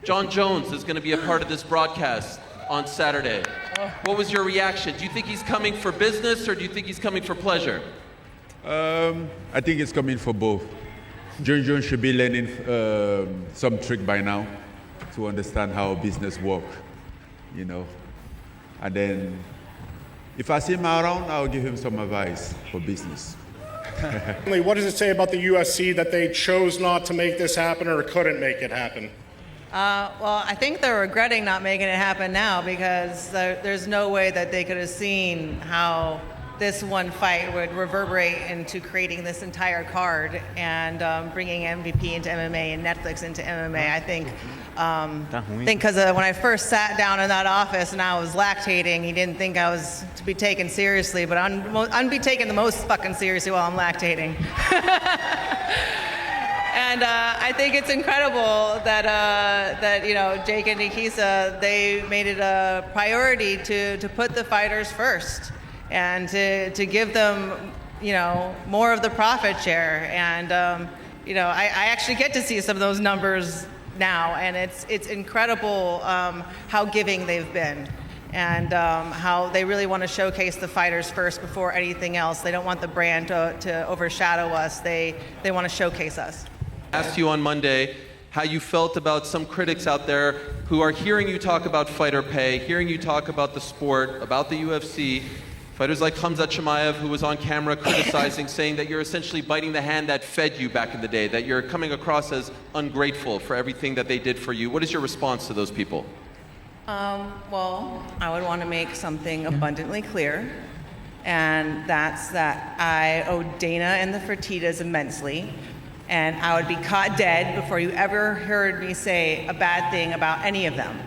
Jon Jones is going to be a part of this broadcast on Saturday. What was your reaction? Do you think he's coming for business or do you think he's coming for pleasure? I think it's coming for both. Jon Jones should be learning some trick by now to understand how business works, you know. And then, if I see him around, I'll give him some advice for business. What does it say about the UFC that they chose not to make this happen or couldn't make it happen? Well, I think they're regretting not making it happen now because there's no way that they could have seen how this one fight would reverberate into creating this entire card and bringing MVP into MMA and Netflix into MMA. I think because when I first sat down in that office and I was lactating, he didn't think I was to be taken seriously, but I'm be taken the most fucking seriously while I'm lactating. And I think it's incredible that you know, Jake and Nikisa, they made it a priority to put the fighters first and to give them, you know, more of the profit share. And you know, I actually get to see some of those numbers now, and it's incredible how giving they've been. And how they really want to showcase the fighters first before anything else. They don't want the brand to overshadow us. They want to showcase us. I asked you on Monday how you felt about some critics out there who are hearing you talk about fighter pay, hearing you talk about the sport, about the UFC, fighters like Khamzat Chimaev, who was on camera criticizing, saying that you're essentially biting the hand that fed you back in the day, that you're coming across as ungrateful for everything that they did for you. What is your response to those people? Well, I would want to make something abundantly clear, and that's that I owe Dana and the Fertittas immensely, and I would be caught dead before you ever heard me say a bad thing about any of them.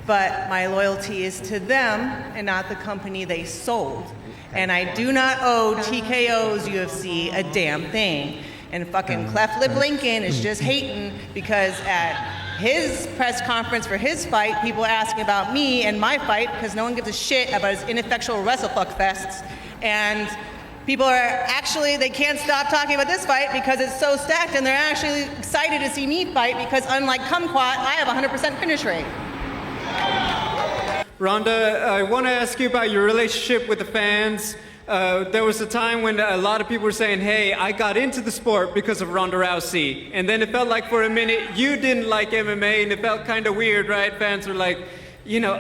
But my loyalty is to them and not the company they sold. And I do not owe TKO's UFC a damn thing. And fucking Cleft Lip Lincoln is just hating because at his press conference for his fight, people are asking about me and my fight because no one gives a shit about his ineffectual wrestlefuck fests. And people are actually, they can't stop talking about this fight because it's so stacked, and they're actually excited to see me fight because unlike Kumquat, I have 100% finish rate. Ronda, I want to ask you about your relationship with the fans. There was a time when a lot of people were saying, hey, I got into the sport because of Ronda Rousey. And then it felt like for a minute you didn't like MMA, and it felt kind of weird, right? Fans were like, you know,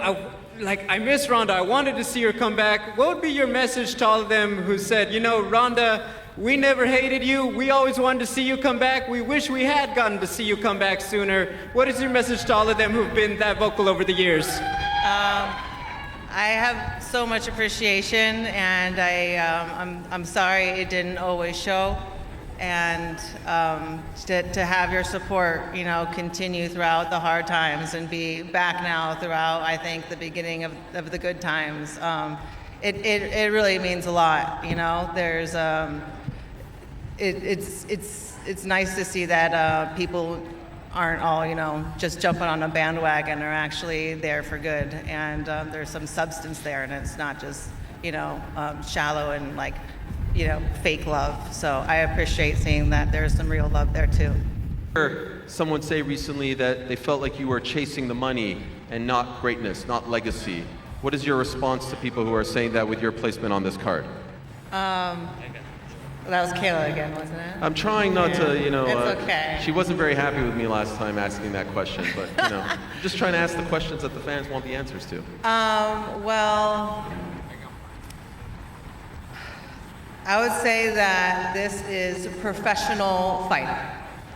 I miss Ronda. I wanted to see her come back. What would be your message to all of them who said, you know, Ronda, we never hated you. We always wanted to see you come back. We wish we had gotten to see you come back sooner. What is your message to all of them who've been that vocal over the years? I have so much appreciation, and I'm sorry it didn't always show. And to have your support, you know, continue throughout the hard times and be back now throughout, I think, the beginning of the good times. It really means a lot, you know. There's it's nice to see that people aren't all, you know, just jumping on a bandwagon, are actually there for good, and there's some substance there, and it's not just, you know, shallow and like, you know, fake love. So I appreciate seeing that there's some real love there too. I heard someone say recently that they felt like you were chasing the money and not greatness, not legacy. What is your response to people who are saying that with your placement on this card? That was Kayla again, wasn't it? I'm trying not to, you know, It's okay. She wasn't very happy with me last time asking that question, but, you know, just trying to ask the questions that the fans want the answers to. Well, I would say that this is professional fighting,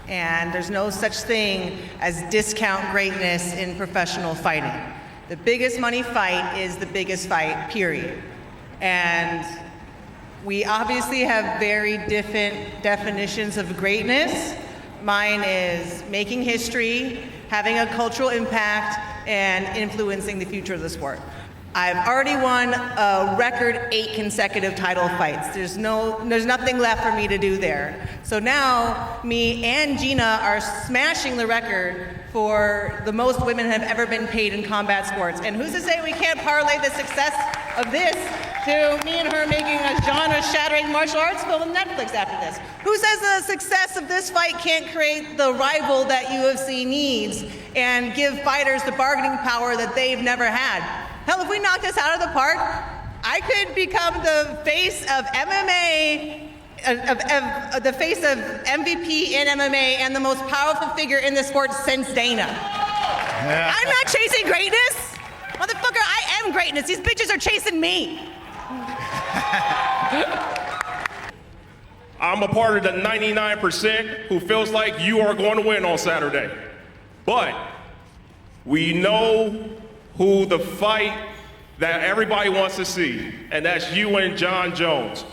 and there's no such thing as discount greatness in professional fighting. The biggest money fight is the biggest fight, period. And we obviously have very different definitions of greatness. Mine is making history, having a cultural impact, and influencing the future of the sport. I've already won a record 8 consecutive title fights. There's nothing left for me to do there. So now, me and Gina are smashing the record for the most women have ever been paid in combat sports. And who's to say we can't parlay the success of this to me and her making a genre-shattering martial arts film on Netflix after this. Who says the success of this fight can't create the rival that UFC needs and give fighters the bargaining power that they've never had? Hell, if we knock this out of the park, I could become the face of MMA, the face of MVP in MMA and the most powerful figure in the sport since Dana. I'm not chasing greatness. Motherfucker, I am greatness. These bitches are chasing me. I'm a part of the 99% who feels like you are going to win on Saturday. But we know who the fight that everybody wants to see, and that's you and Jon Jones.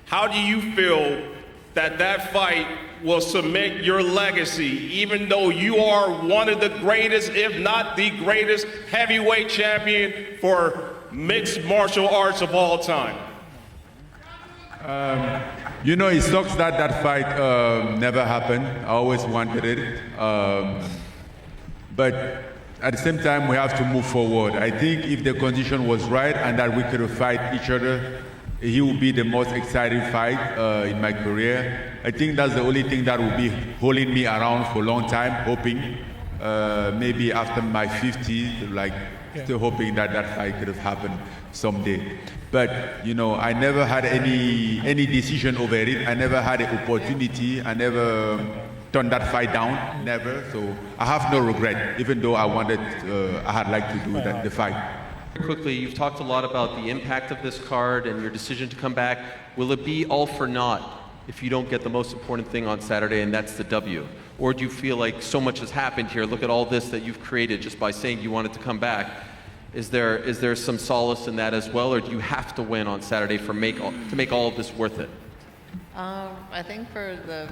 How do you feel that that fight will cement your legacy, even though you are one of the greatest, if not the greatest, heavyweight champion for mixed martial arts of all time? You know, it sucks that that fight never happened. I always wanted it. But at the same time, we have to move forward. I think if the condition was right and that we could fight each other, he would be the most exciting fight in my career. I think that's the only thing that will be holding me around for a long time, hoping maybe after my 50s, still hoping that that fight could have happened someday. But, you know, I never had any decision over it. I never had an opportunity. I never turned that fight down, never. So I have no regret, even though I had liked to do the fight. Quickly, you've talked a lot about the impact of this card and your decision to come back. Will it be all for naught if you don't get the most important thing on Saturday, and that's the W? Or do you feel like so much has happened here? Look at all this that you've created just by saying you wanted to come back. Is there some solace in that as well, or do you have to win on Saturday to make all of this worth it? I think for the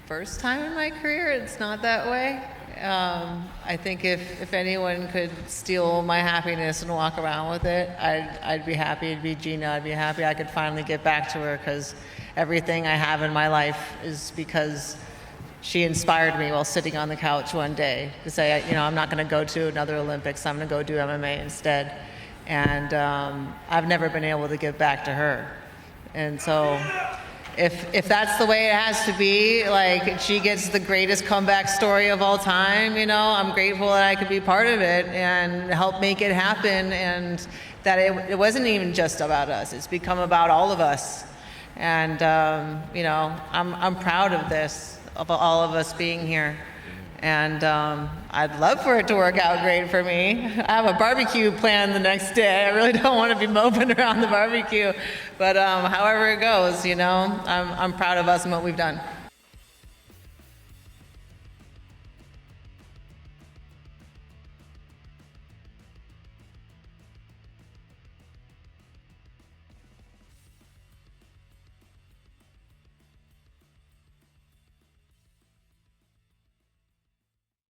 first time in my career, it's not that way. I think if anyone could steal my happiness and walk around with it, I'd be happy. It'd be Gina. I'd be happy I could finally get back to her, because everything I have in my life is because she inspired me while sitting on the couch one day to say, you know, I'm not going to go to another Olympics. I'm going to go do MMA instead. And I've never been able to give back to her. And so if that's the way it has to be, like she gets the greatest comeback story of all time, you know, I'm grateful that I could be part of it and help make it happen, and that it wasn't even just about us. It's become about all of us. And, you know, I'm proud of this, of all of us being here. And I'd love for it to work out great for me. I have a barbecue planned the next day. I really don't want to be moping around the barbecue. But however it goes, you know, I'm proud of us and what we've done.